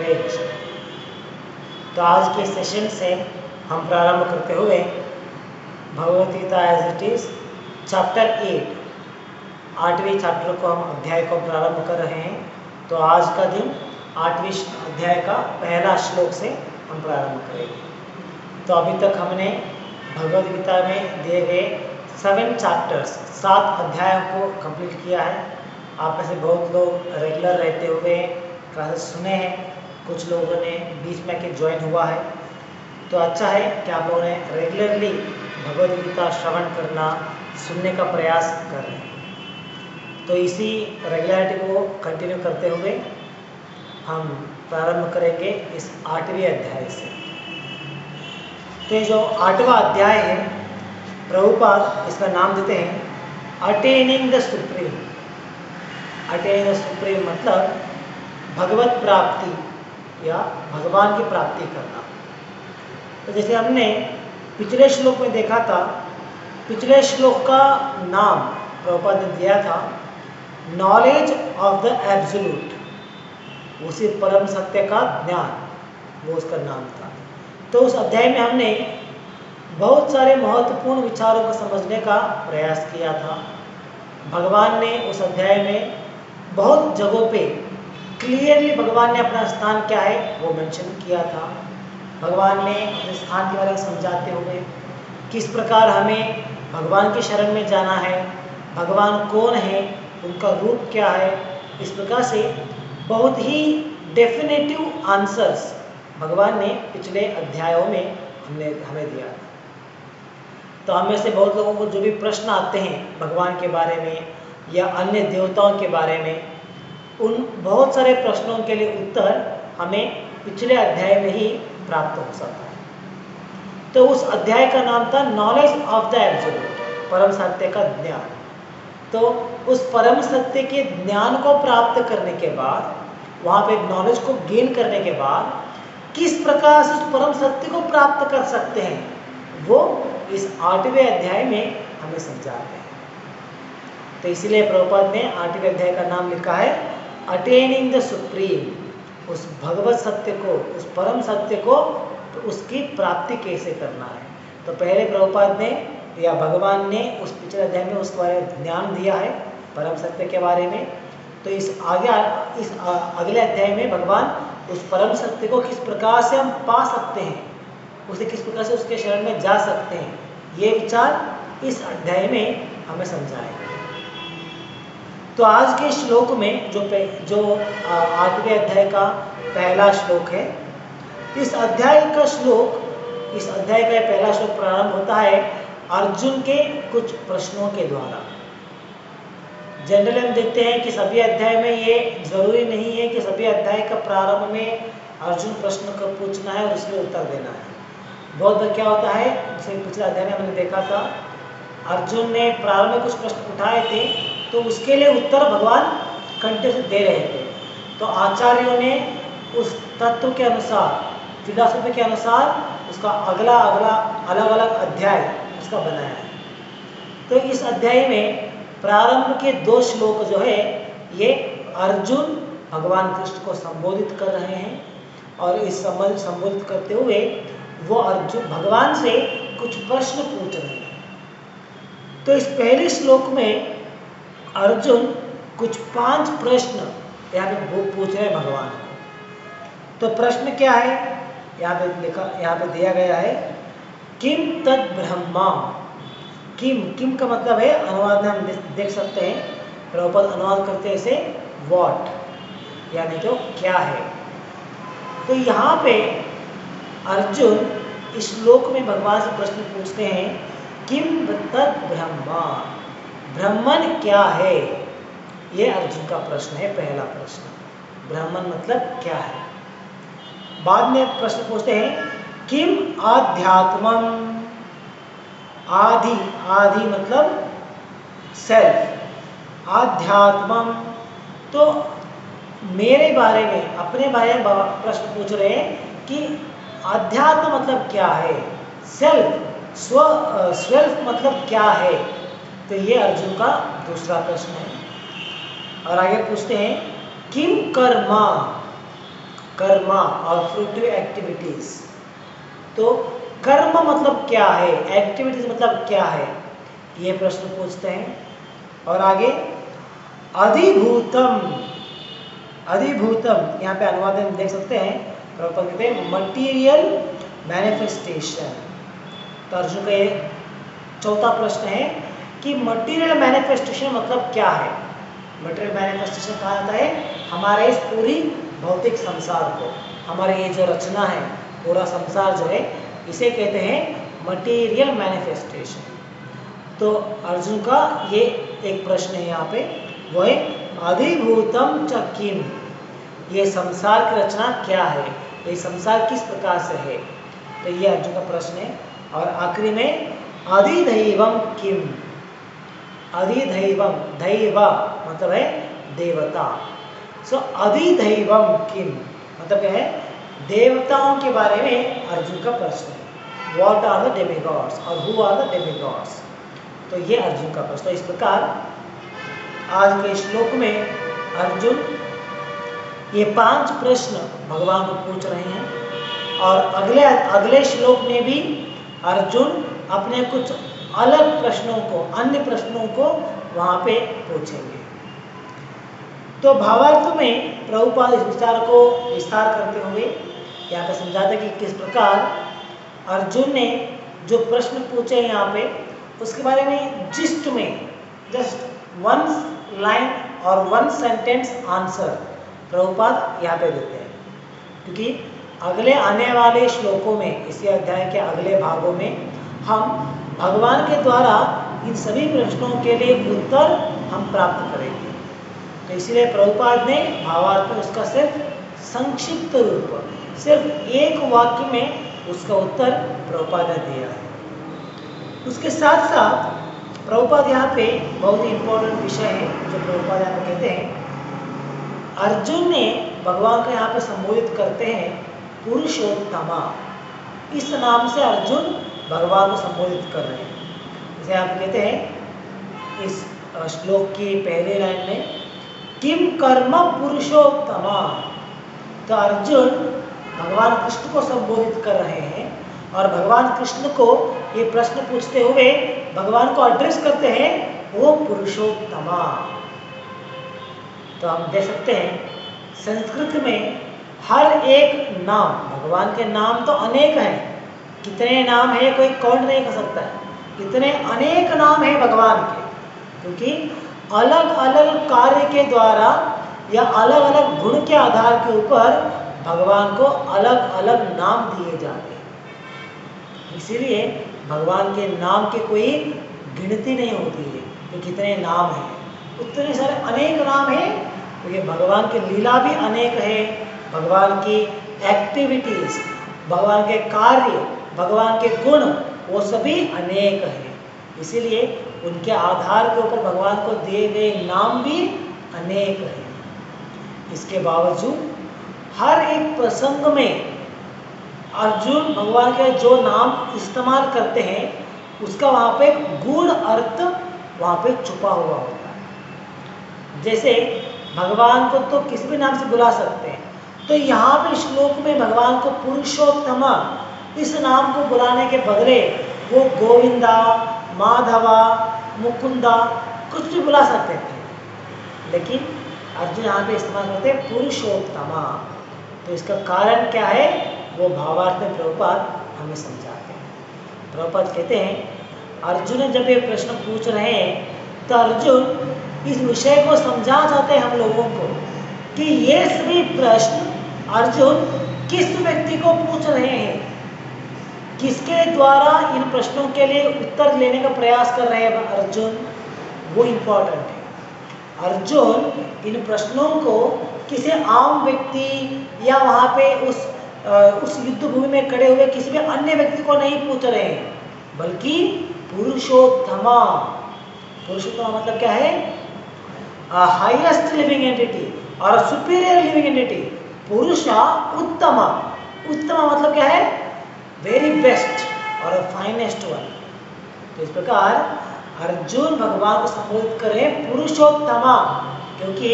Great. तो आज के सेशन से हम प्रारंभ करते हुए Bhagavad Gita as it is chapter 8 8वें चैप्टर को हम अध्याय को प्रारंभ कर रहे हैं। तो आज का दिन 8वें अध्याय का पहला श्लोक से हम प्रारंभ करेंगे। तो अभी तक हमने भगवद गीता में दिए गए 7 चैप्टर्स 7 अध्यायों को कंप्लीट किया है। आप में से बहुत लोग रेगुलर रहते हुए क्लासेस सुने हैं, कुछ लोगों ने बीच में के ज्वाइन हुआ है। तो अच्छा है कि आप लोगों ने रेगुलरली भगवद गीता श्रवण करना, सुनने का प्रयास कर रहे हैं। तो इसी रेगुलरिटी को कंटिन्यू करते हुए हम प्रारंभ करेंगे इस 8वें अध्याय से। तो ये जो 8वां अध्याय है, प्रभुपाद इसका नाम देते हैं attaining the supreme. Attaining the supreme मतलब भगवत प्राप्ति या भगवान की प्राप्ति करना। तो जैसे हमने पिछले श्लोक में देखा था, पिछले श्लोक का नाम प्रभुपाद ने दिया था नॉलेज ऑफ द एब्सोल्यूट, उसी परम सत्य का ज्ञान, वो उसका नाम था। तो उस अध्याय में हमने बहुत सारे महत्वपूर्ण विचारों को समझने का प्रयास किया था। भगवान ने उस अध्याय में बहुत जगहों पे क्लियरली भगवान ने अपना स्थान क्या है वो मेंशन किया था। भगवान ने अपने स्थान के बारे में समझाते हुए किस प्रकार हमें भगवान की शरण में जाना है, भगवान कौन है, उनका रूप क्या है, इस प्रकार से बहुत ही डेफिनेटिव आंसर्स भगवान ने पिछले अध्यायों में हमें दिया था। तो हम में से बहुत लोगों को जो भी प्रश्न आते हैं भगवान के बारे में या अन्य देवताओं के बारे में, उन बहुत सारे प्रश्नों के लिए उत्तर हमें पिछले अध्याय में ही प्राप्त हो सकता है। तो उस अध्याय का नाम था नॉलेज ऑफ द एब्सोल्यूट, परम सत्य का ज्ञान। तो उस परम सत्य के ज्ञान को प्राप्त करने के बाद, वहाँ पे नॉलेज को गेन करने के बाद किस प्रकार से उस परम सत्य को प्राप्त कर सकते हैं, वो इस 8वें अध्याय में हमें समझाते हैं। तो इसीलिए प्रभुपाद ने 8वें अध्याय का नाम लिखा है अटेनिंग द सुप्रीम, उस भगवत सत्य को, उस परम सत्य को, तो उसकी प्राप्ति कैसे करना है। तो पहले प्रभुपाद ने या भगवान ने उस पिछले अध्याय में उसके बारे में ज्ञान दिया है परम सत्य के बारे में। तो इस अगले अध्याय में भगवान उस परम सत्य को किस प्रकार से हम पा सकते हैं, उसे किस प्रकार से उसके शरण में जा सकते हैं, ये विचार इस अध्याय में हमें समझाएगा। तो आज के श्लोक में जो 8वें अध्याय का पहला श्लोक है, इस अध्याय का पहला श्लोक प्रारंभ होता है अर्जुन के कुछ प्रश्नों के द्वारा। जनरली हम देखते हैं कि सभी अध्याय में ये जरूरी नहीं है कि सभी अध्याय का प्रारंभ में अर्जुन प्रश्न को पूछना है और उसके उत्तर देना है। बहुत बार क्या होता है, जैसे पिछले अध्याय में हमने देखा था, अर्जुन ने प्रारंभ में कुछ प्रश्न उठाए थे तो उसके लिए उत्तर भगवान कंटिन्यू से दे रहे थे। तो आचार्यों ने उस तत्व के अनुसार, फिलॉसफी के अनुसार उसका अगला अलग अलग अध्याय उसका बनाया है। तो इस अध्याय में प्रारंभ के 2 श्लोक जो है ये अर्जुन भगवान कृष्ण को संबोधित कर रहे हैं, और इस संबोधित करते हुए वो अर्जुन भगवान से कुछ प्रश्न पूछ रहे हैं। तो इस पहले श्लोक में अर्जुन कुछ 5 प्रश्न यहाँ पे पूछ रहे हैं भगवान को। तो प्रश्न क्या है, यहाँ पे दिया गया है किम तद ब्रह्मा। किम का मतलब है, अनुवाद में हम देख सकते हैं, प्रभुपाद अनुवाद करते हैं इसे व्हाट, यानी जो क्या है। तो यहाँ पे अर्जुन इस श्लोक में भगवान से प्रश्न पूछते हैं किम तद ब्रह्मा, ब्रह्मन क्या है, ये अर्जुन का प्रश्न है, पहला प्रश्न। ब्रह्मन मतलब क्या है। बाद में प्रश्न पूछते हैं किम आध्यात्मम। आदि मतलब सेल्फ, आध्यात्मम तो मेरे बारे में, अपने बारे में प्रश्न पूछ रहे हैं कि अध्यात्म मतलब क्या है, सेल्फ मतलब क्या है। तो ये अर्जुन का दूसरा प्रश्न है। और आगे पूछते हैं किम कर्मा, कर्मा और फ्रूटिव एक्टिविटीज। तो कर्म मतलब क्या है, एक्टिविटीज मतलब क्या है, ये प्रश्न पूछते हैं। और आगे अधिभूतम, अधिभूतम यहाँ पे अनुवाद में देख सकते हैं, कहते हैं मटीरियल मैनिफेस्टेशन। तो अर्जुन का ये चौथा प्रश्न है कि मटीरियल मैनिफेस्टेशन मतलब क्या है। मटीरियल मैनिफेस्टेशन कहा जाता है हमारे इस पूरी भौतिक संसार को, हमारे ये जो रचना है, पूरा संसार जो है, इसे कहते हैं मटीरियल मैनिफेस्टेशन। तो अर्जुन का ये एक प्रश्न है यहाँ पे, वो है अधिभूतम च किम, ये संसार की रचना क्या है, ये संसार किस प्रकार से है। तो ये अर्जुन का प्रश्न है। और आखिरी में अधिदैवम किम, अधिदैवम, दैव मतलब है देवता। सो अधिदैवम किम मतलब क्या है, देवताओं के बारे में अर्जुन का प्रश्न है। व्हाट आर द डेमिगॉड्स और हु आर द डेमिगॉड्स। तो ये अर्जुन का प्रश्न। इस प्रकार आज के श्लोक में अर्जुन ये 5 प्रश्न भगवान को पूछ रहे हैं। और अगले श्लोक में भी अर्जुन अपने कुछ अलग प्रश्नों को, अन्य प्रश्नों को वहां पे पूछेंगे। तो भावार्थ में प्रभुपाद इस विचार को विस्तार करते हुए यहाँ पे समझाते कि किस प्रकार अर्जुन ने जो प्रश्न पूछे यहाँ पे, उसके बारे में जिस्ट में जस्ट 1 लाइन और 1 सेंटेंस आंसर प्रभुपाद यहाँ पे देते हैं। क्योंकि अगले आने वाले श्लोकों में, इसी अध्याय के अगले भागों में हम भगवान के द्वारा इन सभी प्रश्नों के लिए उत्तर हम प्राप्त करेंगे। तो इसलिए प्रभुपाद ने भावार्थ में उसका सिर्फ संक्षिप्त रूप, सिर्फ एक वाक्य में उसका उत्तर प्रभुपाद ने दिया है। उसके साथ साथ प्रभुपाद यहाँ पे बहुत ही इंपॉर्टेंट विषय है जो प्रभुपाद यहाँ पे कहते हैं, अर्जुन ने भगवान को यहाँ पे संबोधित करते हैं पुरुषोत्तमा, इस नाम से अर्जुन भगवान को संबोधित कर रहे हैं। जैसे आप कहते हैं इस श्लोक की पहली लाइन में किम कर्म पुरुषोत्तमा, तो अर्जुन भगवान कृष्ण को संबोधित कर रहे हैं और भगवान कृष्ण को ये प्रश्न पूछते हुए भगवान को एड्रेस करते हैं वो पुरुषोत्तमा। तो हम देख सकते हैं संस्कृत में हर एक नाम, भगवान के नाम तो अनेक हैं, कितने नाम है कोई काउंट नहीं कर सकता है, कितने अनेक नाम है भगवान के, क्योंकि अलग अलग कार्य के द्वारा या अलग अलग गुण के आधार के ऊपर भगवान को अलग अलग नाम दिए जाते हैं। इसीलिए भगवान के नाम की कोई गिनती नहीं होती है कि कितने नाम हैं, उतने सारे अनेक नाम हैं, क्योंकि भगवान की लीला भी अनेक है, भगवान की एक्टिविटीज, भगवान के कार्य, भगवान के गुण, वो सभी अनेक हैं। इसीलिए उनके आधार के ऊपर भगवान को दिए गए नाम भी अनेक हैं। इसके बावजूद हर एक प्रसंग में अर्जुन भगवान के जो नाम इस्तेमाल करते हैं उसका वहाँ पे गूढ़ अर्थ वहाँ पे छुपा हुआ होता है। जैसे भगवान को तो किसी भी नाम से बुला सकते हैं, तो यहाँ पे श्लोक में भगवान को पुरुषोत्तमा इस नाम को बुलाने के बदले वो गोविंदा, माधवा, मुकुंदा कुछ भी बुला सकते थे, लेकिन अर्जुन यहाँ पे इस्तेमाल करते हैं पुरुषोत्तमा। तो इसका कारण क्या है वो भावार्थ में प्रभुपाद हमें समझाते हैं। प्रभुपाद कहते हैं अर्जुन जब ये प्रश्न पूछ रहे हैं तो अर्जुन इस विषय को समझा चाहते हैं हम लोगों को कि ये सभी प्रश्न अर्जुन किस व्यक्ति को पूछ रहे हैं, किसके द्वारा इन प्रश्नों के लिए उत्तर लेने का प्रयास कर रहे हैं अर्जुन, वो इम्पोर्टेंट है। अर्जुन इन प्रश्नों को किसी आम व्यक्ति या वहाँ पे उस युद्ध भूमि में खड़े हुए किसी भी अन्य व्यक्ति को नहीं पूछ रहे हैं, बल्कि पुरुषोत्तमा। पुरुषोत्तमा मतलब क्या है, हाईएस्ट लिविंग एंटिटी और सुपीरियर लिविंग एंटिटी, पुरुषा उत्तमा। उत्तमा मतलब क्या है, वेरी बेस्ट और फाइनेस्ट वन। तो इस प्रकार अर्जुन भगवान को संबोधित करें पुरुषोत्तमा, क्योंकि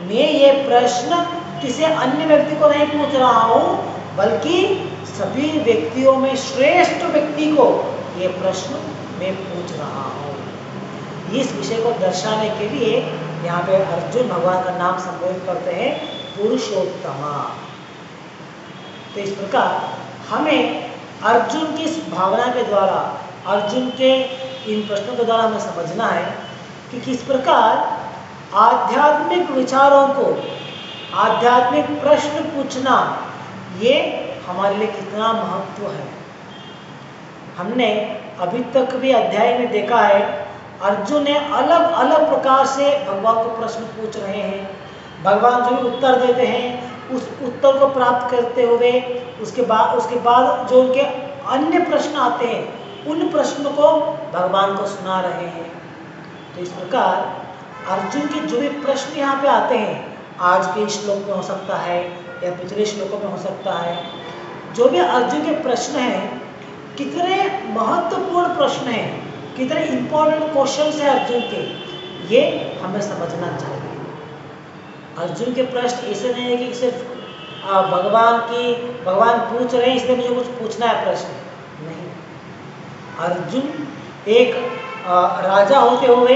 मैं ये प्रश्न किसी अन्य व्यक्ति को नहीं पूछ रहा हूँ, बल्कि सभी व्यक्तियों में श्रेष्ठ व्यक्ति को ये प्रश्न मैं पूछ रहा हूँ। इस विषय को दर्शाने के लिए यहाँ पे अर्जुन भगवान का नाम संबोधित करते हैं पुरुषोत्तमा। तो इस प्रकार हमें अर्जुन की इस भावना के द्वारा, अर्जुन के इन प्रश्नों के द्वारा हमें समझना है कि किस प्रकार आध्यात्मिक विचारों को, आध्यात्मिक प्रश्न पूछना, ये हमारे लिए कितना महत्व है। हमने अभी तक भी अध्याय में देखा है, अर्जुन ने अलग अलग प्रकार से भगवान को प्रश्न पूछ रहे हैं। भगवान जो भी उत्तर देते हैं, उस उत्तर को प्राप्त करते हुए उसके बाद जो उनके अन्य प्रश्न आते हैं, उन प्रश्नों को भगवान को सुना रहे हैं। तो इस प्रकार अर्जुन के जो भी प्रश्न यहाँ पे आते हैं, आज के श्लोक में हो सकता है या पिछले श्लोकों में हो सकता है, जो भी अर्जुन के प्रश्न हैं, कितने महत्वपूर्ण प्रश्न हैं, कितने इंपॉर्टेंट क्वेश्चंस हैं अर्जुन के, ये हमें समझना चाहिए। अर्जुन के प्रश्न ऐसे नहीं है कि सिर्फ भगवान पूछ रहे हैं इसलिए मुझे कुछ पूछना है प्रश्न, नहीं। अर्जुन एक राजा होते हुए,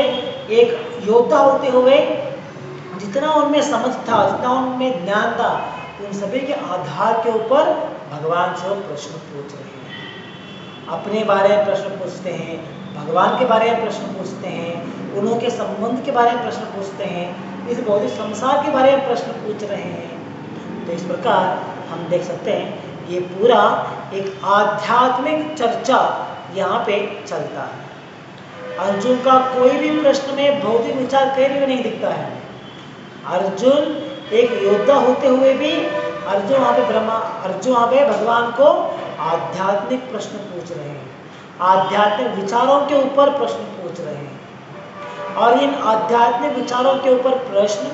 एक योद्धा होते हुए, जितना उनमें समझ था, जितना उनमें ज्ञान था, उन सभी के आधार के ऊपर भगवान से वो प्रश्न पूछ रहे हैं। अपने बारे में प्रश्न पूछते हैं, भगवान के बारे में प्रश्न पूछते हैं, उनके संबंध के बारे में प्रश्न पूछते हैं, इस भौतिक संसार के बारे में प्रश्न पूछ रहे हैं। तो इस प्रकार हम देख सकते हैं ये पूरा एक आध्यात्मिक चर्चा यहाँ पे चलता है। अर्जुन का कोई भी प्रश्न में भौतिक विचार कहीं भी नहीं दिखता है। अर्जुन एक योद्धा होते हुए भी अर्जुन वहाँ पे भगवान को आध्यात्मिक प्रश्न पूछ रहे हैं, आध्यात्मिक विचारों के ऊपर प्रश्न पूछ रहे हैं। और इन आध्यात्मिक विचारों के ऊपर प्रश्न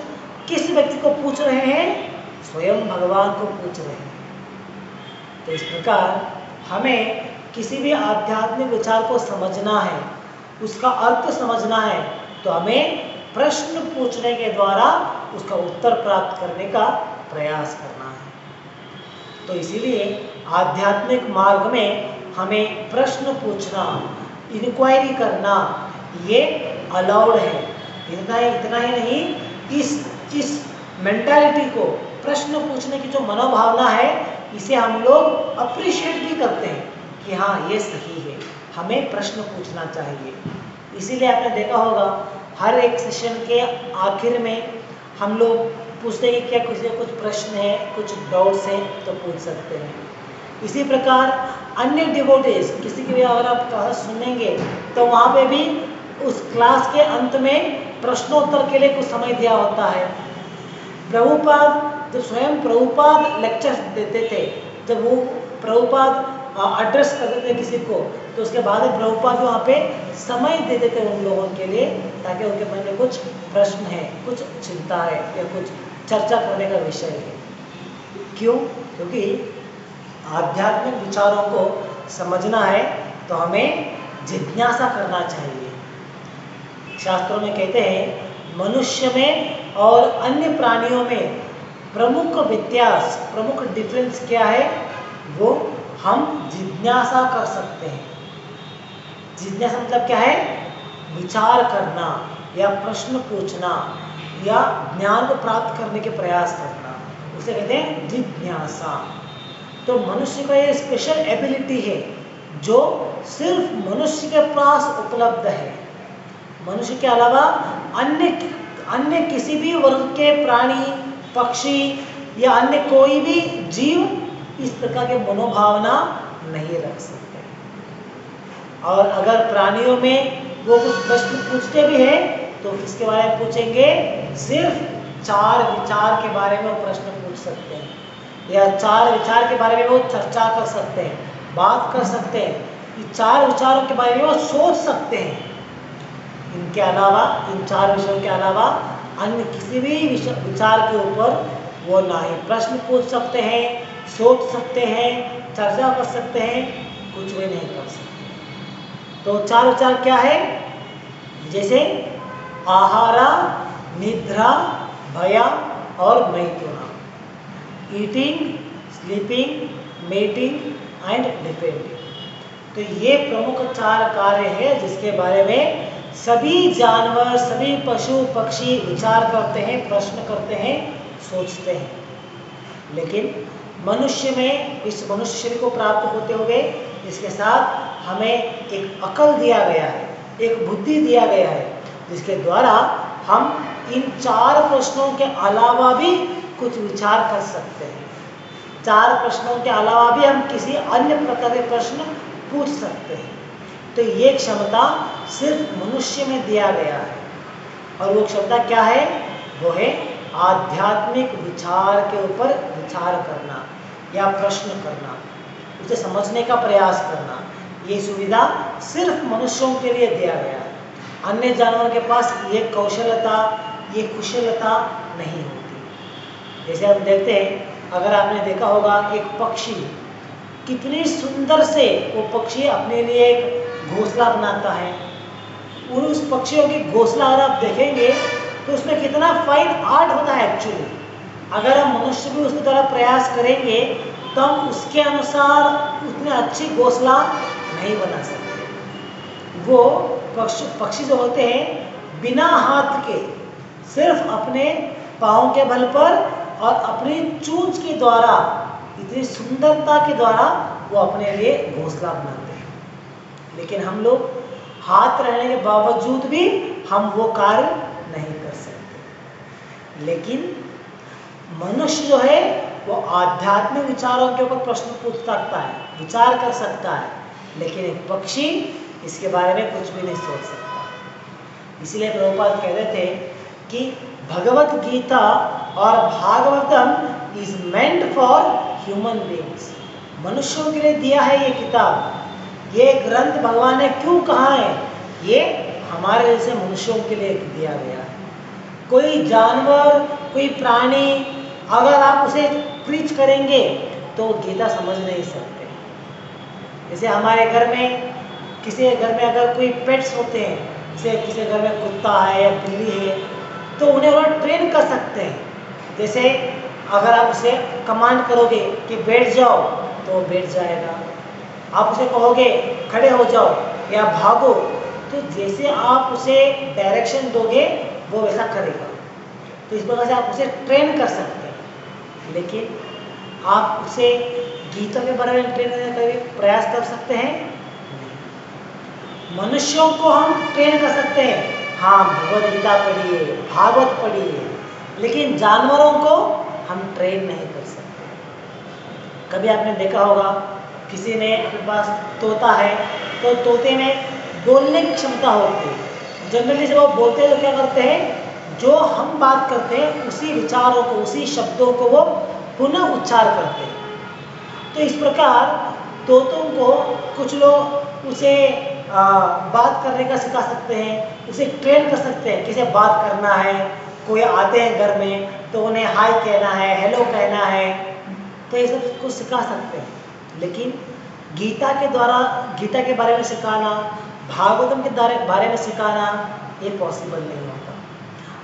किस व्यक्ति को पूछ रहे हैं? स्वयं भगवान को पूछ रहे हैं। तो इस प्रकार हमें किसी भी आध्यात्मिक विचार को समझना है, उसका अर्थ समझना है, तो हमें प्रश्न पूछने के द्वारा उसका उत्तर प्राप्त करने का प्रयास करना है। तो इसीलिए आध्यात्मिक मार्ग में हमें प्रश्न पूछना, इंक्वायरी करना, ये अलाउड है। इतना ही नहीं, इस मेंटालिटी को, प्रश्न पूछने की जो मनोभावना है, इसे हम लोग अप्रिशिएट भी करते हैं कि हाँ, ये सही है, हमें प्रश्न पूछना चाहिए। इसीलिए आपने देखा होगा हर एक सेशन के आखिर में हम लोग पूछते हैं कि क्या किसी कुछ प्रश्न है, कुछ डाउट्स हैं तो पूछ सकते हैं। इसी प्रकार अन्य डिवोटीज किसी की भी अगर आप क्लास सुनेंगे तो वहाँ पे भी उस क्लास के अंत में प्रश्नोत्तर के लिए कुछ समय दिया होता है। प्रभुपाद जब स्वयं प्रभुपाद लेक्चर्स देते थे, जब वो प्रभुपाद एड्रेस करते थे किसी को, तो उसके बाद प्रभुपाद वहाँ पे समय देते थे उन लोगों के लिए, ताकि उनके मन में कुछ प्रश्न है, कुछ चिंता है या कुछ चर्चा करने का विषय है। क्यों? क्योंकि आध्यात्मिक विचारों को समझना है तो हमें जिज्ञासा करना चाहिए। शास्त्रों में कहते हैं मनुष्य में और अन्य प्राणियों में प्रमुख व्यत्यास, प्रमुख डिफरेंस क्या है? वो हम जिज्ञासा कर सकते हैं। जिज्ञासा मतलब क्या है? विचार करना या प्रश्न पूछना या ज्ञान को प्राप्त करने के प्रयास करना, उसे कहते हैं जिज्ञासा। तो मनुष्य का ये स्पेशल एबिलिटी है जो सिर्फ मनुष्य के पास उपलब्ध है। मनुष्य के अलावा अन्य किसी भी वर्ग के प्राणी, पक्षी या अन्य कोई भी जीव इस प्रकार के मनोभावना नहीं रख सकते। और अगर प्राणियों में वो कुछ प्रश्न पूछते भी हैं तो किसके बारे में पूछेंगे? सिर्फ 4 विचार के बारे में वो प्रश्न पूछ सकते हैं, या 4 विचार के बारे में वो चर्चा कर सकते हैं, बात कर सकते हैं। इन 4 विचारों के बारे में वो सोच सकते हैं। इनके अलावा, इन 4 विषयों के अलावा अन्य किसी भी विचार के ऊपर वो ना ही प्रश्न पूछ सकते हैं, सोच सकते हैं, चर्चा कर सकते हैं, कुछ भी नहीं कर सकते। तो 4 विचार क्या है? जैसे आहारा, निद्रा, भया और मैथुना। Eating, sleeping, mating and defending. तो ये प्रमुख 4 कार्य हैं जिसके बारे में सभी जानवर, सभी पशु पक्षी विचार करते हैं, प्रश्न करते हैं, सोचते हैं। लेकिन मनुष्य में, इस मनुष्य शरीर को प्राप्त होते हुए इसके साथ हमें एक अकल दिया गया है, एक बुद्धि दिया गया है, जिसके द्वारा हम इन 4 प्रश्नों के अलावा भी कुछ विचार कर सकते हैं। 4 प्रश्नों के अलावा भी हम किसी अन्य प्रकार के प्रश्न पूछ सकते हैं। तो ये क्षमता सिर्फ मनुष्य में दिया गया है। और वो क्षमता क्या है? वो है आध्यात्मिक विचार के ऊपर विचार करना या प्रश्न करना, उसे समझने का प्रयास करना। ये सुविधा सिर्फ मनुष्यों के लिए दिया गया है। अन्य जानवरों के पास ये कौशलता, ये कुशलता नहीं होती। जैसे हम देखते हैं, अगर आपने देखा होगा एक पक्षी कितनी सुंदर से वो पक्षी अपने लिए एक घोंसला बनाता है, और उस पक्षियों की घोंसला अगर आप देखेंगे तो उसमें कितना फाइन आर्ट होता है एक्चुअली। अगर हम मनुष्य भी उसकी तरह प्रयास करेंगे तो हम उसके अनुसार उतनी अच्छी घोंसला नहीं बना सकते। वो पक्षी जो होते हैं बिना हाथ के, सिर्फ अपने पाँव के बल पर और अपनी चोंच के द्वारा, इतनी सुंदरता के द्वारा वो अपने लिए घोंसला बनाते हैं। लेकिन हम लोग हाथ रहने के बावजूद भी हम वो कार्य नहीं कर सकते। लेकिन मनुष्य जो है वो आध्यात्मिक विचारों के ऊपर प्रश्न पूछ सकता है, विचार कर सकता है, लेकिन एक पक्षी इसके बारे में कुछ भी नहीं सोच सकता। इसलिए प्रभुपाद कहते थे कि भगवत गीता और Bhagavatam is meant for human beings. मनुष्यों के लिए दिया है ये किताब। ये ग्रंथ भगवान ने क्यों कहा है? ये हमारे जैसे मनुष्यों के लिए दिया गया है। कोई जानवर, कोई प्राणी अगर आप उसे प्रीच करेंगे तो गीता समझ नहीं सकते। जैसे हमारे घर में, किसी घर में अगर कोई पेट्स होते हैं, जैसे किसी घर में कुत्ता है या बिल्ली है, तो उन्हें वो ट्रेन कर सकते हैं। जैसे अगर आप उसे कमांड करोगे कि बैठ जाओ तो वो बैठ जाएगा, आप उसे कहोगे खड़े हो जाओ या भागो, तो जैसे आप उसे डायरेक्शन दोगे वो वैसा करेगा। तो इस प्रकार से आप उसे ट्रेन कर सकते हैं। लेकिन आप उसे गीता के बारे में ट्रेन करने का भी प्रयास कर सकते हैं? मनुष्यों को हम ट्रेन कर सकते हैं, हाँ भगवद गीता पढ़िए, भागवत पढ़िए, लेकिन जानवरों को हम ट्रेन नहीं कर सकते। कभी आपने देखा होगा किसी ने अपने पास तोता है, तो तोते में बोलने की क्षमता होती है। जनरली जब वो बोलते हैं तो क्या करते हैं, जो हम बात करते हैं उसी विचारों को, उसी शब्दों को वो पुनः उच्चार करते हैं। तो इस प्रकार तोतों को कुछ लोग उसे बात करने का सिखा सकते हैं, उसे ट्रेन कर सकते हैं, किसे बात करना है। कोई आते हैं घर में तो उन्हें हाय कहना है, हेलो कहना है, तो ये सब कुछ सिखा सकते हैं। लेकिन गीता के द्वारा, गीता के बारे में सिखाना, भागवतम के बारे में सिखाना, ये पॉसिबल नहीं होता।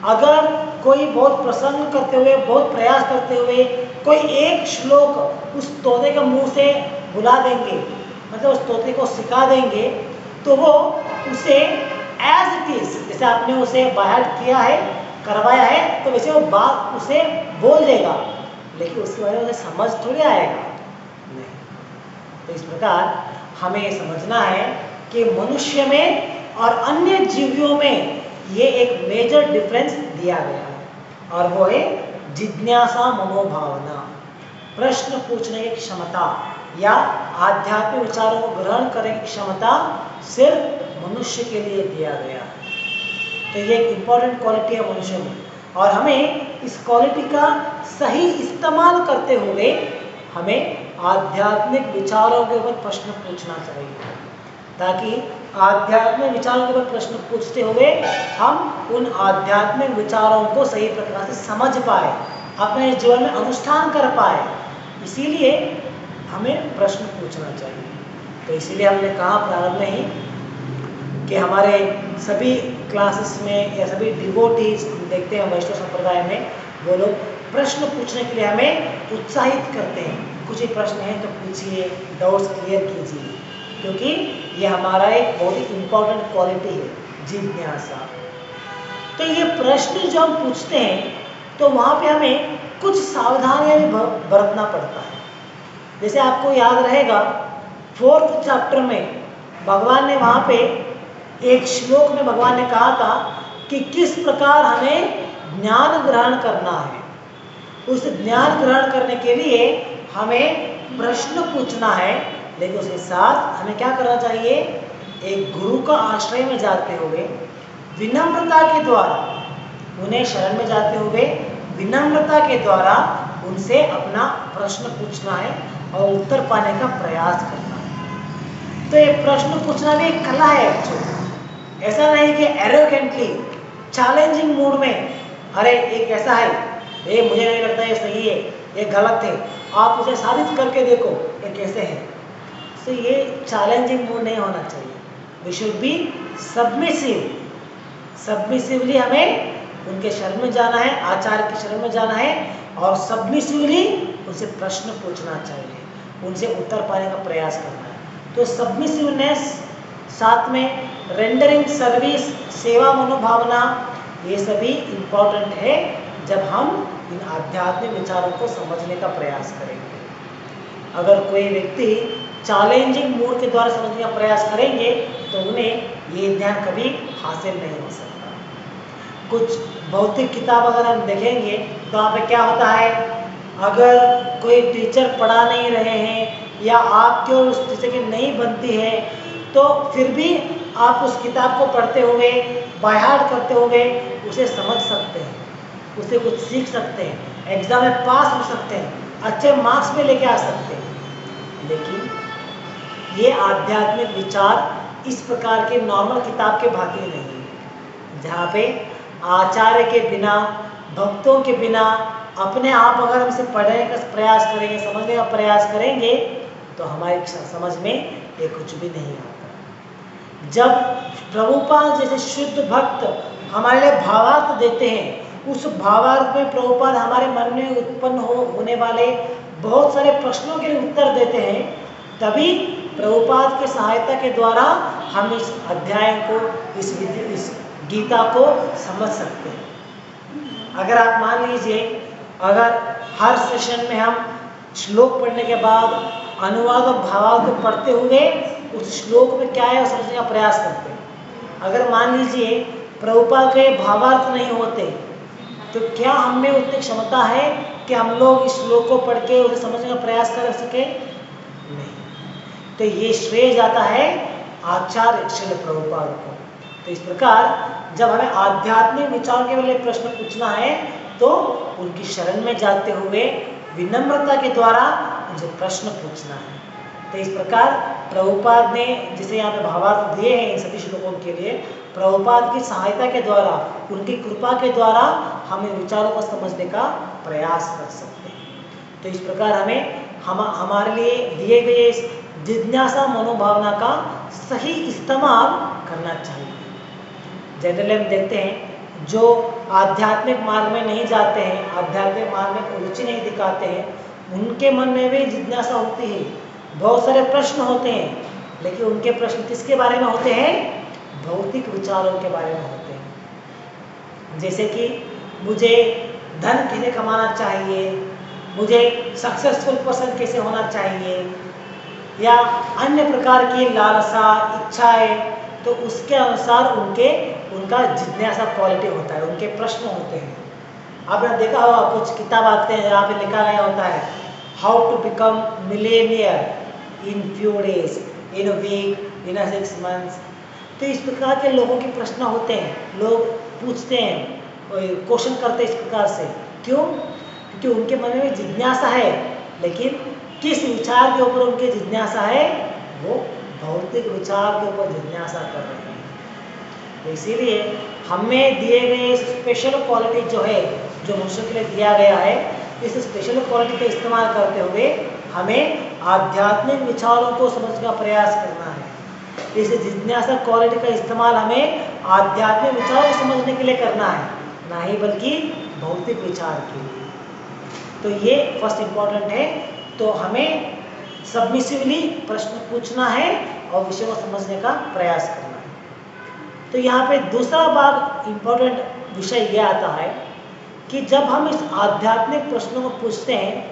अगर कोई बहुत प्रसंग करते हुए, बहुत प्रयास करते हुए कोई एक श्लोक उस तोते के मुंह से बुला देंगे, मतलब उस तोते को सिखा देंगे, तो वो उसे एज इट इज, जैसे आपने उसे बाहर किया है, करवाया है, तो वैसे वो बात उसे बोल देगा, लेकिन उसके बारे में उसे समझ थोड़ी आएगा, नहीं। तो इस प्रकार हमें ये समझना है कि मनुष्य में और अन्य जीवियों में ये एक मेजर डिफरेंस दिया गया है, और वो है जिज्ञासा मनोभावना, प्रश्न पूछने की क्षमता या आध्यात्मिक विचारों को ग्रहण करने की क्षमता सिर्फ मनुष्य के लिए दिया गया है। तो ये एक इम्पॉर्टेंट क्वालिटी है मनुष्य में, और हमें इस क्वालिटी का सही इस्तेमाल करते हुए हमें आध्यात्मिक विचारों के ऊपर प्रश्न पूछना चाहिए, ताकि आध्यात्मिक विचारों के ऊपर प्रश्न पूछते हुए हम उन आध्यात्मिक विचारों को सही प्रकार से समझ पाए, अपने जीवन में अनुष्ठान कर पाए। इसीलिए हमें प्रश्न पूछना चाहिए। तो इसीलिए हमने कहा प्रारंभ में ही कि हमारे सभी क्लासेस में या सभी डिवोटीज हम देखते हैं वैष्णव संप्रदाय में, वो लोग प्रश्न पूछने के लिए हमें उत्साहित करते हैं। कुछ ही प्रश्न हैं तो पूछिए, डाउट्स क्लियर कीजिए, क्योंकि ये हमारा एक बहुत ही इम्पोर्टेंट क्वालिटी है, जिज्ञासा। तो ये प्रश्न जो हम पूछते हैं तो वहाँ पे हमें कुछ सावधानियां भी बरतना पड़ता है। जैसे आपको याद रहेगा 4th चैप्टर में भगवान ने वहाँ पे एक श्लोक में भगवान ने कहा था कि किस प्रकार हमें ज्ञान ग्रहण करना है। उस ज्ञान ग्रहण करने के लिए हमें प्रश्न पूछना है, लेकिन उसके साथ हमें क्या करना चाहिए? एक गुरु का आश्रय में जाते हुए विनम्रता के द्वारा, उन्हें शरण में जाते हुए विनम्रता के द्वारा उनसे अपना प्रश्न पूछना है और उत्तर पाने का प्रयास करना है। तो ये प्रश्न पूछना भी एक कला है एक्चुअली। ऐसा नहीं कि एरोगेंटली चैलेंजिंग मूड में, अरे ये कैसा है, ये मुझे नहीं लगता ये सही है, ये गलत है, आप उसे साबित करके देखो ये कैसे है। तो ये चैलेंजिंग मूड नहीं होना चाहिए। We should be submissive. Submissively हमें उनके शरण में जाना है, आचार्य के शरण में जाना है और सबमिसिवली उनसे प्रश्न पूछना चाहिए, उनसे उत्तर पाने का प्रयास करना है। तो सबमिसिवनेस, साथ में रेंडरिंग सर्विस, सेवा मनोभावना, ये सभी इम्पोर्टेंट है जब हम इन आध्यात्मिक विचारों को समझने का प्रयास करेंगे। अगर कोई व्यक्ति चैलेंजिंग मूड के द्वारा समझने का प्रयास करेंगे तो उन्हें ये ज्ञान कभी हासिल नहीं हो सकता। कुछ भौतिक किताब अगर हम देखेंगे तो वहाँ पे क्या होता है, अगर कोई टीचर पढ़ा नहीं रहे हैं या आपके और उस टीचर की नहीं बनती है तो फिर भी आप उस किताब को पढ़ते हुए, बाय हार्ट करते हुए उसे समझ सकते हैं, उसे कुछ सीख सकते हैं, एग्जाम में पास हो सकते हैं, अच्छे मार्क्स में लेके आ सकते हैं। लेकिन ये आध्यात्मिक विचार इस प्रकार के नॉर्मल किताब के भांति नहीं है, जहाँ पे आचार्य के बिना, भक्तों के बिना अपने आप अगर हम इसे पढ़ने का प्रयास करेंगे, समझने का प्रयास करेंगे तो हमारी समझ में ये कुछ भी नहीं आता। जब प्रभुपाद जैसे शुद्ध भक्त हमारे लिए भावार्थ देते हैं, उस भावार्थ में प्रभुपाद हमारे मन में उत्पन्न होने वाले बहुत सारे प्रश्नों के लिए उत्तर देते हैं, तभी प्रभुपाद के सहायता के द्वारा हम इस अध्याय को, इस गीता को समझ सकते हैं। अगर आप मान लीजिए, अगर हर सेशन में हम श्लोक पढ़ने के बाद अनुवाद और भावार्थ को पढ़ते हुए उस श्लोक में क्या है समझने का प्रयास करते हैं, अगर मान लीजिए प्रभुपाद के भावार्थ नहीं होते तो क्या हम में उतनी क्षमता है कि हम लोग इस श्लोक को पढ़ के उसे समझने का प्रयास कर सके? नहीं। तो ये श्रेय जाता है आचार्य श्रील प्रभुपाद को। तो इस प्रकार जब हमें आध्यात्मिक विचारों के लिए प्रश्न पूछना है तो उनकी शरण में जाते हुए विनम्रता के द्वारा उनसे प्रश्न पूछना है। तो इस प्रकार प्रभुपाद ने जिसे यहाँ पे भावार्थ दिए हैं इन सभी श्लोकों के लिए, प्रभुपाद की सहायता के द्वारा, उनकी कृपा के द्वारा हम इन विचारों को समझने का प्रयास कर सकते हैं। तो इस प्रकार हमें हमारे लिए दिए गए इस जिज्ञासा मनोभावना का सही इस्तेमाल करना चाहिए। जनरली हम देखते हैं जो आध्यात्मिक मार्ग में नहीं जाते हैं, आध्यात्मिक मार्ग में रुचि नहीं दिखाते हैं, उनके मन में भी जिज्ञासा होती है, बहुत सारे प्रश्न होते हैं, लेकिन उनके प्रश्न किसके बारे में होते हैं? भौतिक विचारों के बारे में होते हैं। जैसे कि मुझे धन कैसे कमाना चाहिए, मुझे सक्सेसफुल पर्सन कैसे होना चाहिए, या अन्य प्रकार की लालसा, इच्छाएं, तो उसके अनुसार उनका जिज्ञासा क्वालिटी होता है, उनके प्रश्न होते हैं। आपने देखा होगा कुछ किताब आते हैं जहाँ पे लिखा गया होता है how to become millionaire in few days, in a week, in a 6 months। तो इस प्रकार के लोगों के प्रश्न होते हैं, लोग पूछते हैं, क्वेश्चन करते हैं इस प्रकार से। क्यों? क्योंकि उनके मन में जिज्ञासा है, लेकिन किस विचार के ऊपर उनकी जिज्ञासा है? वो भौतिक विचार के ऊपर जिज्ञासा कर रहे हैं। तो इसीलिए हमें दिए गए स्पेशल क्वालिटी जो है, जो मनुष्य के लिए दिया गया है, इस स्पेशल क्वालिटी का इस्तेमाल करते हुए हमें आध्यात्मिक विचारों को समझने का प्रयास करना है। इस जिज्ञासा क्वालिटी का इस्तेमाल हमें आध्यात्मिक विचारों को समझने के लिए करना है, ना ही बल्कि भौतिक विचार के लिए। तो ये फर्स्ट इम्पोर्टेंट है। तो हमें सबमिसिवली प्रश्न पूछना है और विषय को समझने का प्रयास करना है। तो यहाँ पे दूसरा भाग इम्पोर्टेंट विषय ये आता है कि जब हम इस आध्यात्मिक प्रश्नों को पूछते हैं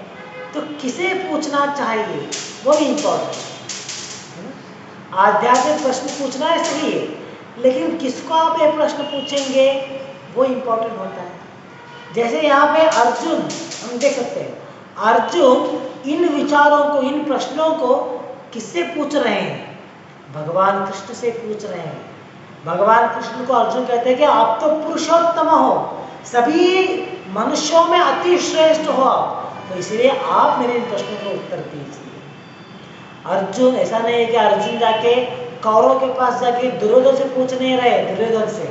तो किसे पूछना चाहिए, वो भी इम्पोर्टेंट है। आध्यात्मिक प्रश्न पूछना है सही है, लेकिन किसको आप ये प्रश्न पूछेंगे वो इम्पोर्टेंट होता है। जैसे यहाँ पे अर्जुन, हम देख सकते हैं अर्जुन इन विचारों को, इन प्रश्नों को किससे पूछ रहे हैं? भगवान कृष्ण से पूछ रहे हैं। भगवान कृष्ण को अर्जुन कहते हैं कि आप तो पुरुषोत्तम हो, सभी मनुष्यों में अति श्रेष्ठ हो आप, तो इसलिए आप मेरे इन प्रश्नों को उत्तर दीजिए। अर्जुन, ऐसा नहीं है कि अर्जुन जाके कौरव के पास जाके दुर्योधन से पूछ नहीं रहे, दुर्योधन से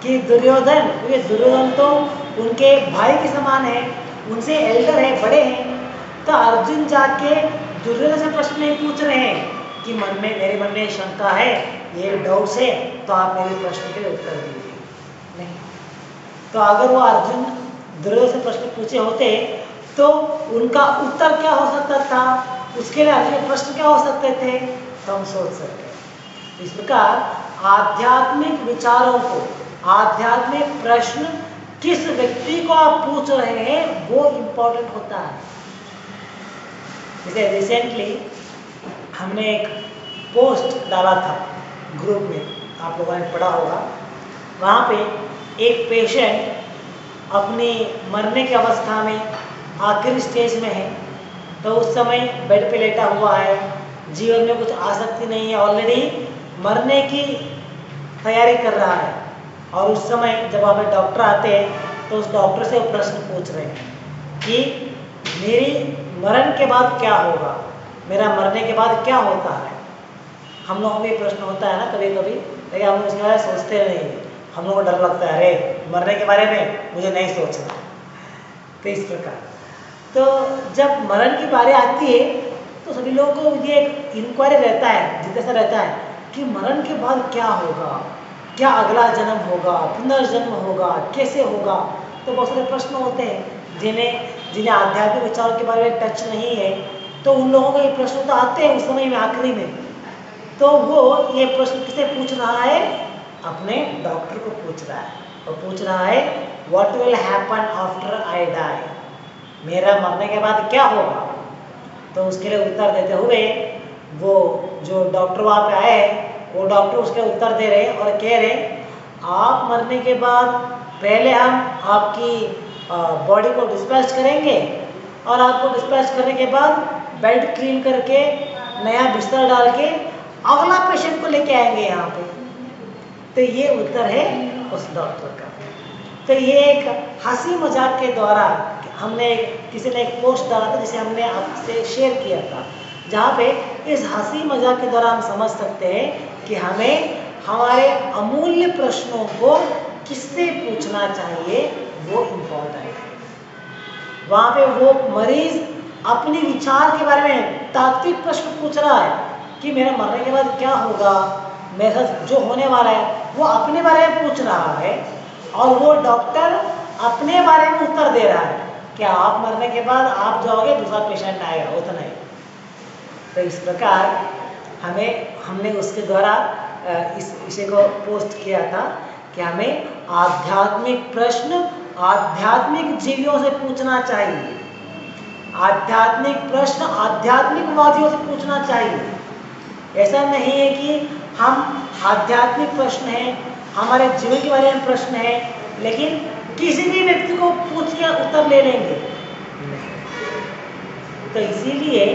कि दुर्योधन, क्योंकि दुर्योधन तो उनके भाई के समान है, उनसे एल्डर है, बड़े हैं। तो अर्जुन जाके दुर्योधन से प्रश्न नहीं पूछ रहे हैं कि मेरे मन में शंका है, ये डाउट्स है, तो आप मेरे प्रश्न के लिए उत्तर दीजिए। नहीं, तो अगर वो अर्जुन दुर्योधन से प्रश्न पूछे होते तो उनका उत्तर क्या हो सकता था, उसके लिए अर्जुन के प्रश्न क्या हो सकते थे, तो हम सोच सकते हैं। इस प्रकार आध्यात्मिक विचारों को, आध्यात्मिक प्रश्न किस व्यक्ति को आप पूछ रहे हैं वो इम्पोर्टेंट होता है। जैसे रिसेंटली हमने एक पोस्ट डाला था ग्रुप में, आप लोगों ने पढ़ा होगा। वहाँ पे एक पेशेंट अपनी मरने की अवस्था में आखिरी स्टेज में है, तो उस समय बेड पे लेटा हुआ है, जीवन में कुछ आसक्ति नहीं है, ऑलरेडी मरने की तैयारी कर रहा है। और उस समय जब हमें डॉक्टर आते हैं तो उस डॉक्टर से वो प्रश्न पूछ रहे हैं कि मेरी मरण के बाद क्या होगा, मेरा मरने के बाद क्या होता है। हम लोगों को ये प्रश्न होता है ना कभी कभी, लेकिन हम उसके बारे में सोचते नहीं, हम लोगों को डर लगता है, अरे मरने के बारे में मुझे नहीं सोचना। तो इस प्रकार तो जब मरण की बारी आती है तो सभी लोगों को ये एक इंक्वायरी रहता है, जिज्ञासा रहता है कि मरण के बाद क्या होगा, क्या अगला जन्म होगा, पुनर्जन्म होगा, कैसे होगा। तो बहुत सारे प्रश्न होते हैं जिन्हें आध्यात्मिक विचारों के बारे में टच नहीं है, तो उन लोगों को ये प्रश्न तो आते हैं उस समय में आखिरी में। तो वो ये प्रश्न किसे पूछ रहा है? अपने डॉक्टर को पूछ रहा है, और पूछ रहा है what will happen after I die, मेरा मरने के बाद क्या होगा। तो उसके लिए उत्तर देते हुए वो जो डॉक्टर वहाँ पे आए, वो डॉक्टर उसके उत्तर दे रहे और कह रहे आप मरने के बाद पहले हम आपकी बॉडी को डिस्पैच करेंगे, और आपको डिस्पैच करने के बाद बेड क्लीन करके नया बिस्तर डाल के अगला पेशेंट को लेके आएंगे यहाँ पे। तो ये उत्तर है उस डॉक्टर का। तो ये एक हंसी मजाक के द्वारा हमने किसी ने एक पोस्ट डाला था जिसे हमने आपसे शेयर किया था, जहाँ पे इस हंसी मजाक के द्वारा हम समझ सकते हैं कि हमें हमारे अमूल्य प्रश्नों को किससे पूछना चाहिए वो इम्पोर्टेंट है। वहाँ पे वो मरीज अपने विचार के बारे में तात्विक प्रश्न पूछ रहा है कि मेरा मरने के बाद क्या होगा, मेरे साथ जो होने वाला है, वो अपने बारे में पूछ रहा है, और वो डॉक्टर अपने बारे में उत्तर दे रहा है कि आप मरने के बाद आप जाओगे, दूसरा पेशेंट आएगा, उतना ही। तो इस प्रकार हमने उसके द्वारा इस विषय को पोस्ट किया था कि हमें आध्यात्मिक प्रश्न आध्यात्मिक जीवियों से पूछना चाहिए, आध्यात्मिक प्रश्न आध्यात्मिकवादियों से पूछना चाहिए। ऐसा नहीं है कि हम आध्यात्मिक प्रश्न हैं, हमारे जीवन के बारे में प्रश्न है, लेकिन किसी भी व्यक्ति को पूछ के उत्तर ले लेंगे। तो इसीलिए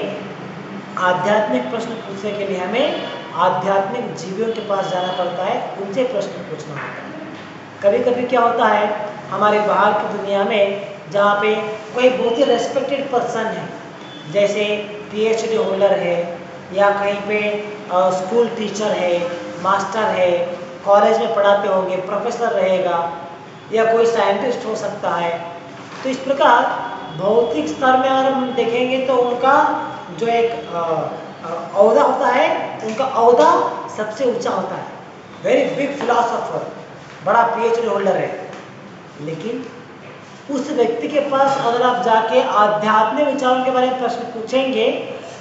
आध्यात्मिक प्रश्न पूछने के लिए हमें आध्यात्मिक जीवियों के पास जाना पड़ता है, उनसे प्रश्न पूछना होता है। कभी कभी क्या होता है हमारे बाहर की दुनिया में, जहाँ पे कोई बहुत ही रेस्पेक्टेड पर्सन है, जैसे PhD होल्डर है, या कहीं पे स्कूल टीचर है, मास्टर है, कॉलेज में पढ़ाते होंगे, प्रोफेसर रहेगा, या कोई साइंटिस्ट हो सकता है। तो इस प्रकार भौतिक स्तर में अगर हम देखेंगे तो उनका जो एक औहदा होता है, उनका औहदा सबसे ऊंचा होता है, वेरी बिग फिलोसोफर, बड़ा PhD होल्डर है। लेकिन उस व्यक्ति के पास अगर आप जाके आध्यात्मिक विचारों के बारे में प्रश्न पूछेंगे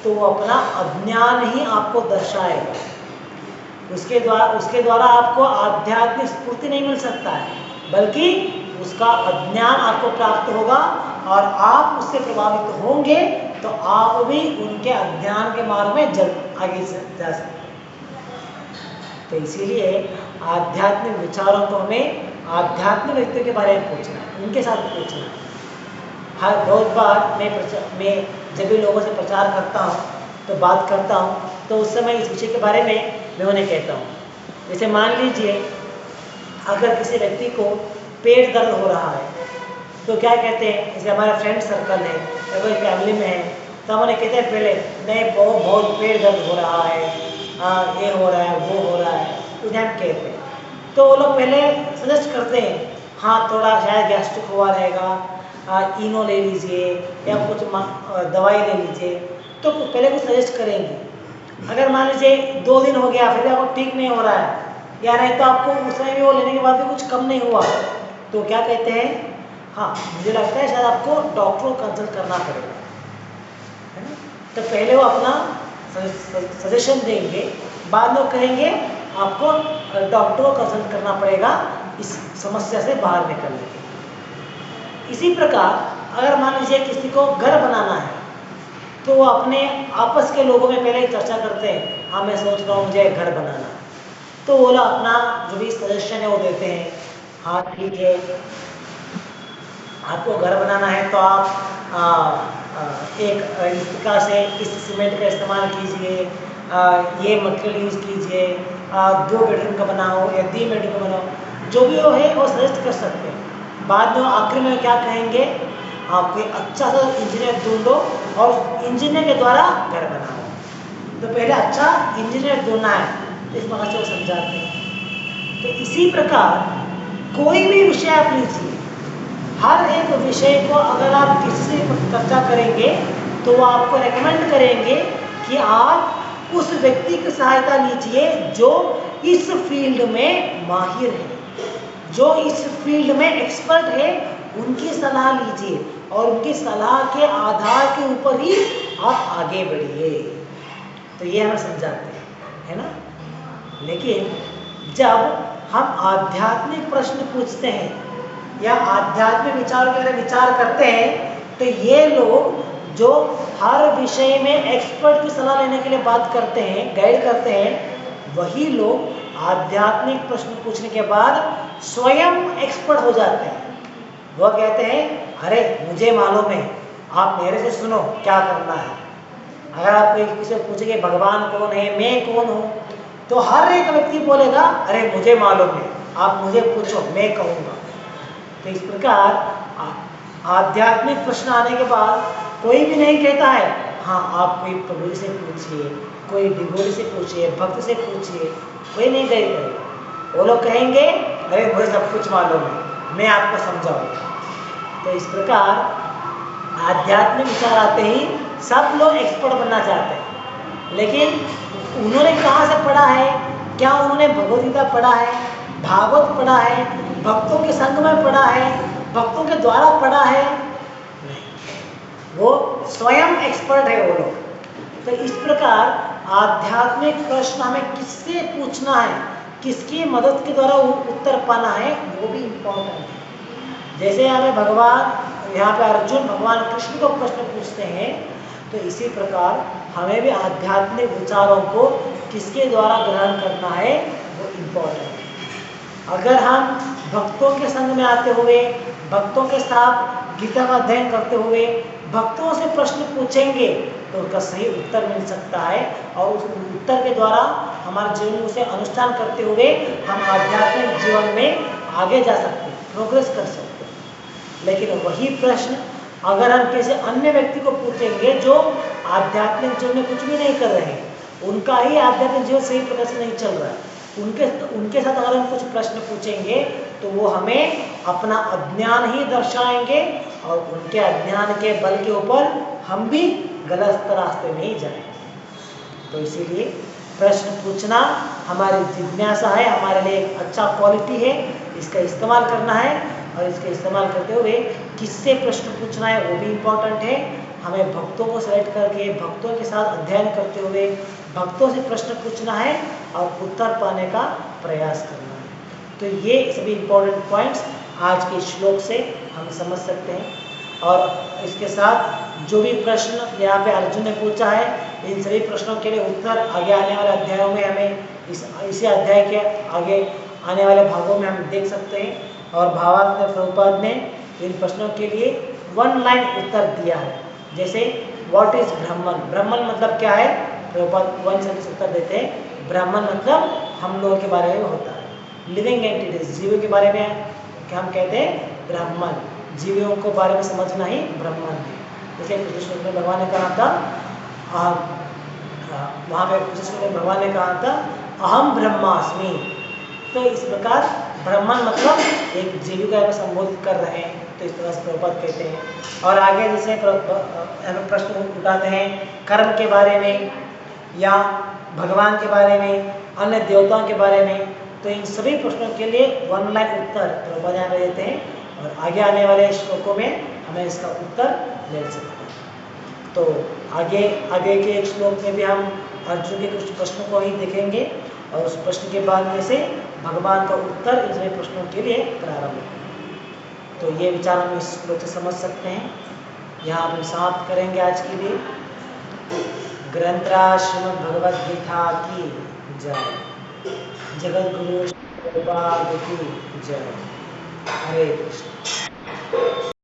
तो वो अपना अज्ञान ही आपको दर्शाएगा। उसके द्वारा आपको आध्यात्मिक स्फूर्ति नहीं मिल सकता है, बल्कि उसका अज्ञान आपको प्राप्त होगा और आप उससे प्रभावित होंगे तो आप भी उनके अज्ञान के मार्ग में आगे जा सकते हैं। तो इसीलिए आध्यात्मिक विचारों को हमें आध्यात्मिक व्यक्तियों के बारे में पूछना है, उनके साथ पूछना है। हर बहुत बार मैं जब भी लोगों से प्रचार करता हूँ तो बात करता हूँ तो उस समय इस विषय के बारे में मैं उन्हें कहता हूँ। जैसे मान लीजिए अगर किसी व्यक्ति को पेट दर्द हो रहा है तो क्या कहते हैं, जैसे हमारा फ्रेंड सर्कल है या कोई फैमिली में है तो हम उन्हें कहते हैं पहले नहीं बहुत पेट दर्द हो रहा है, ये हो रहा है वो हो रहा है, उन्हें हम कहते हैं। तो वो लोग पहले सजेस्ट करते हैं हाँ थोड़ा शायद गैस्ट्रिक हुआ रहेगा, इनो ले लीजिए या कुछ दवाई ले लीजिए, तो पहले कुछ सजेस्ट करेंगे। अगर मान लीजिए 2 दिन हो गया फिर भी आपको ठीक नहीं हो रहा है या नहीं तो आपको उस समय भी वो लेने के बाद भी कुछ कम नहीं हुआ तो क्या कहते हैं, हाँ मुझे लगता है शायद आपको डॉक्टर को कंसल्ट करना पड़ेगा, है ना। तो पहले वो अपना सजेशन देंगे, बाद में कहेंगे आपको डॉक्टर को कंसल्ट करना पड़ेगा इस समस्या से बाहर निकलने के लिए। इसी प्रकार अगर मान लीजिए किसी को घर बनाना है तो वो अपने आपस के लोगों में पहले ही चर्चा करते हैं हाँ मैं सोच रहा हूँ मुझे घर बनाना, तो वो लोग अपना जो भी सजेशन है वो देते हैं, हाँ ठीक है आपको घर बनाना है तो आप एक इस प्रकार से इस सीमेंट का इस्तेमाल कीजिए, ये मटेरियल यूज़ कीजिए, 2 बेडरूम का बनाओ या 3 बेडरूम का बनाओ, जो भी वो है वो सजेस्ट कर सकते हैं। बाद में आखिर में क्या कहेंगे, आप कोई अच्छा सा इंजीनियर ढूंढो और इंजीनियर के द्वारा घर बनाओ। तो पहले अच्छा इंजीनियर ढूंढना है, इस प्रकार से वो समझाते हैं। तो इसी प्रकार कोई भी विषय आप लीजिए, हर एक विषय को अगर आप किसी से चर्चा करेंगे तो वो आपको रेकमेंड करेंगे कि आप उस व्यक्ति की सहायता लीजिए जो इस फील्ड में माहिर है, जो इस फील्ड में एक्सपर्ट है, उनकी सलाह लीजिए और उनकी सलाह के आधार के ऊपर ही आप आगे बढ़िए। तो ये हमें समझाते हैं, है ना। लेकिन जब हम आध्यात्मिक प्रश्न पूछते हैं या आध्यात्मिक विचारों के बारे में विचार करते हैं तो ये लोग जो हर विषय में एक्सपर्ट की सलाह लेने के लिए बात करते हैं, गाइड करते हैं, वही लोग आध्यात्मिक प्रश्न पूछने के बाद स्वयं एक्सपर्ट हो जाते हैं। वह कहते हैं अरे मुझे मालूम है, आप मेरे से सुनो क्या करना है। अगर आप किसी से पूछेंगे भगवान कौन है, मैं कौन हूँ, तो हर एक व्यक्ति बोलेगा अरे मुझे मालूम है, आप मुझे पूछो मैं कहूँगा। तो इस प्रकार आध्यात्मिक प्रश्न आने के बाद कोई भी नहीं कहता है हाँ आप कोई प्रभु से पूछिए, कोई डिवोटी से पूछिए, भक्त से पूछिए, कोई नहीं कहेगा। वो लोग कहेंगे अरे मुझे सब कुछ मालूम है, मैं आपको समझाऊंगा। तो इस प्रकार आध्यात्मिक विचार आते ही सब लोग एक्सपर्ट बनना चाहते हैं, लेकिन उन्होंने कहाँ से पढ़ा है, क्या उन्होंने भगवद गीता पढ़ा है, भागवत पढ़ा है, भक्तों के संग में पढ़ा है, भक्तों के द्वारा पढ़ा है? नहीं, वो स्वयं एक्सपर्ट है वो लोग। तो इस प्रकार आध्यात्मिक प्रश्न हमें किससे पूछना है, किसकी मदद के द्वारा उत्तर पाना है, वो भी इम्पोर्टेंट है। जैसे हमें भगवान यहाँ पे अर्जुन भगवान कृष्ण को प्रश्न पूछते हैं, तो इसी प्रकार हमें भी आध्यात्मिक विचारों को किसके द्वारा ग्रहण करना है वो इम्पोर्टेंट है। अगर हम भक्तों के संग में आते हुए, भक्तों के साथ गीता का अध्ययन करते हुए भक्तों से प्रश्न पूछेंगे तो उसका सही उत्तर मिल सकता है और उस उत्तर के द्वारा हमारे जीवन में उसे अनुष्ठान करते हुए हम आध्यात्मिक जीवन में आगे जा सकते हैं, प्रोग्रेस कर सकते हैं। लेकिन वही प्रश्न अगर हम किसी अन्य व्यक्ति को पूछेंगे जो आध्यात्मिक जीवन में कुछ भी नहीं कर रहे हैं, उनका ही आध्यात्मिक जीवन सही प्रकार से नहीं चल रहा है, उनके साथ अगर हम कुछ प्रश्न पूछेंगे तो वो हमें अपना अज्ञान ही दर्शाएंगे और उनके अज्ञान के बल के ऊपर हम भी गलत रास्ते में ही जाएंगे। तो इसीलिए प्रश्न पूछना हमारी जिज्ञासा है, हमारे लिए एक अच्छा क्वालिटी है, इसका इस्तेमाल करना है और इसका इस्तेमाल करते हुए किससे प्रश्न पूछना है वो भी इम्पोर्टेंट है। हमें भक्तों को सेलेक्ट करके भक्तों के साथ अध्ययन करते हुए भक्तों से प्रश्न पूछना है और उत्तर पाने का प्रयास करना है। तो ये सभी इम्पोर्टेंट पॉइंट्स आज के श्लोक से हम समझ सकते हैं। और इसके साथ जो भी प्रश्न यहाँ पे अर्जुन ने पूछा है, इन सभी प्रश्नों के लिए उत्तर आगे आने वाले अध्यायों में हमें इसी अध्याय के आगे आने वाले भागों में हम देख सकते हैं। और भावार्थ में प्रभुपाद ने इन प्रश्नों के लिए 1 लाइन उत्तर दिया है। जैसे व्हाट इज ब्राह्मण, ब्राह्मण मतलब क्या है, प्रभुपाद 1 सेंटेंस उत्तर देते हैं। ब्राह्मण मतलब हम लोगों के बारे में होता है, लिविंग एंटिटीज, जीवों के बारे में क्या हम कहते हैं ब्राह्मण, जीवों को बारे में समझना ही ब्राह्मण है। जैसे कृष्ण में भगवान ने कहा था, वहाँ पे कृष्ण में भगवान ने कहा था अहम ब्रह्मास्मि। तो इस प्रकार ब्राह्मण मतलब एक जीविका को संबोधित कर रहे हैं, तो इस तरह से प्रभुपाद कहते हैं। और आगे जैसे प्रश्न उठाते हैं कर्म के बारे में या भगवान के बारे में, अन्य देवताओं के बारे में, तो इन सभी प्रश्नों के लिए 1 लाइन उत्तर प्रभुपाद यहाँ देते हैं। और आगे आने वाले श्लोकों में हमें इसका उत्तर ले सकते हैं। तो आगे के एक श्लोक में भी हम अर्जुन के कुछ प्रश्नों को ही देखेंगे और उस प्रश्न के बाद में से भगवान का उत्तर इन सभी प्रश्नों के लिए प्रारंभ होगा। तो ये विचार हम इस श्लोक से समझ सकते हैं। यहाँ हम समाप्त करेंगे आज के लिए। ग्रंथराज श्रीमद् भगवद गीता की जय, जगत गुरु की जय। हरे कृष्ण।